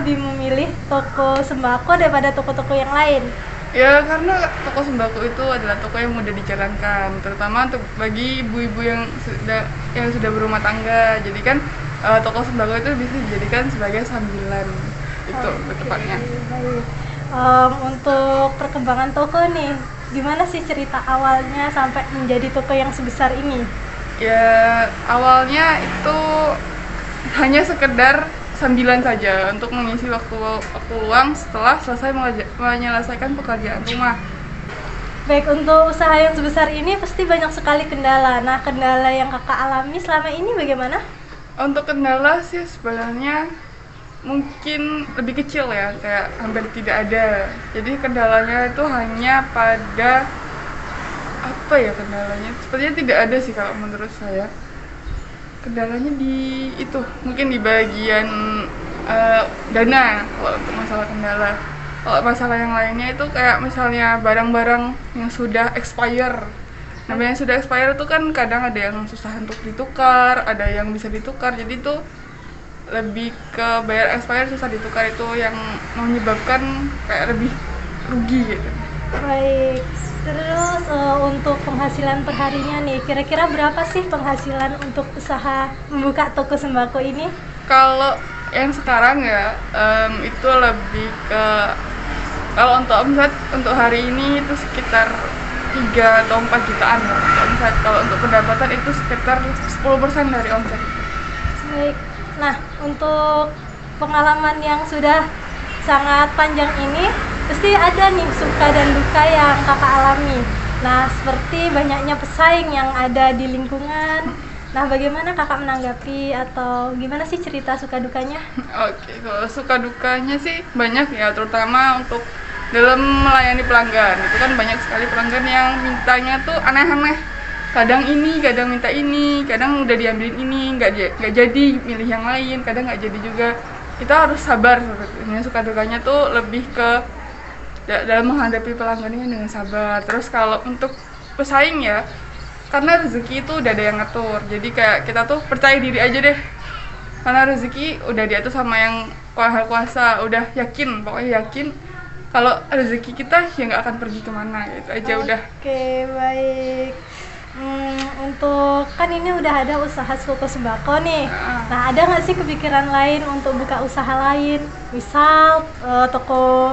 lebih memilih toko sembako daripada toko-toko yang lain? Ya karena toko sembako itu adalah toko yang mudah dijalankan, terutama untuk bagi ibu-ibu yang sudah berumah tangga. Jadi kan toko sembako itu bisa dijadikan sebagai sambilan, itu tepatnya. Baik. Untuk perkembangan toko nih, gimana sih cerita awalnya sampai menjadi toko yang sebesar ini? Ya awalnya itu hanya sekedar sambilan saja untuk mengisi waktu luang setelah selesai menyelesaikan pekerjaan rumah. Baik, untuk usaha yang sebesar ini pasti banyak sekali kendala. Nah, kendala yang kakak alami selama ini bagaimana? Untuk kendala sih sebenarnya mungkin lebih kecil ya, kayak hampir tidak ada. Jadi kendalanya itu hanya pada apa ya kendalanya? Sepertinya tidak ada sih kalau menurut saya. Kendalanya di itu mungkin di bagian dana kalau untuk masalah kendala. Kalau masalah yang lainnya itu kayak misalnya barang-barang yang sudah expire. Nah, yang sudah expire itu kan kadang ada yang susah untuk ditukar, ada yang bisa ditukar. Jadi itu lebih ke bayar expire susah ditukar, itu yang menyebabkan kayak lebih rugi gitu. Baik. Terus untuk penghasilan perharinya nih, kira-kira berapa sih penghasilan untuk usaha membuka toko sembako ini? Kalau yang sekarang ya itu lebih ke, kalau untuk omset untuk hari ini itu sekitar 3 atau 4 jutaan ya omset. Kalau untuk pendapatan itu sekitar 10% dari omset. Baik. Nah, untuk pengalaman yang sudah sangat panjang ini, pasti ada nih suka dan duka yang kakak alami. Nah, seperti banyaknya pesaing yang ada di lingkungan. Nah, bagaimana kakak menanggapi atau gimana sih cerita suka dukanya? Oke, kalau suka dukanya sih banyak ya, terutama untuk dalam melayani pelanggan. Itu kan banyak sekali pelanggan yang mintanya tuh aneh-aneh. Kadang ini, kadang minta ini, kadang udah diambilin ini, nggak jadi milih yang lain, kadang nggak jadi juga. Kita harus sabar sebetulnya. Suka dukanya tuh lebih ke dalam menghadapi pelanggannya dengan sabar. Terus kalau untuk pesaing ya, karena rezeki itu udah ada yang ngatur. Jadi kayak kita tuh percaya diri aja deh. Karena rezeki udah diatur sama yang Maha Kuasa, udah yakin, pokoknya yakin kalau rezeki kita ya nggak akan pergi kemana, gitu aja udah. Oke, baik. Untuk kan ini udah ada usaha toko sembako nih. Nah, ada nggak sih kepikiran lain untuk buka usaha lain? Misal toko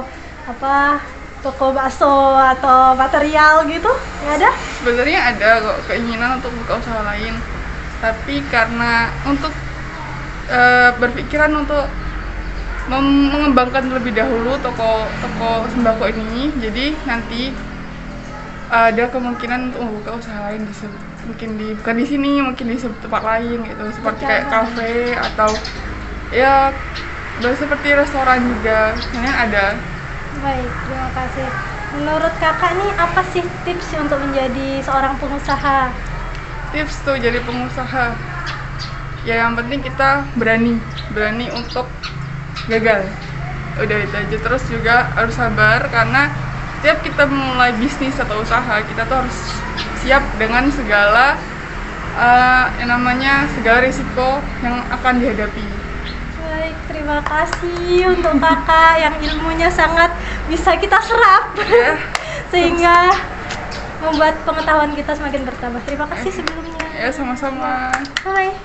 bakso atau material gitu? Nggak ada? Sebenarnya ada kok keinginan untuk buka usaha lain, tapi karena untuk berpikiran untuk mengembangkan lebih dahulu toko sembako ini, jadi nanti ada kemungkinan untuk membuka usaha lain bukan di sini, mungkin di tempat lain gitu, seperti kayak kafe atau ya seperti restoran juga, mungkin ada. Baik, terima kasih. Menurut kakak nih, apa sih tips untuk menjadi seorang pengusaha? Tips tuh jadi pengusaha, ya yang penting kita berani untuk gagal. Udah itu aja. Terus juga harus sabar, karena setiap kita mulai bisnis atau usaha, kita tuh harus siap dengan segala segala risiko yang akan dihadapi. Baik, terima kasih untuk kakak yang ilmunya sangat bisa kita serap sehingga membuat pengetahuan kita semakin bertambah. Terima kasih sebelumnya. Ya, sama-sama. Bye.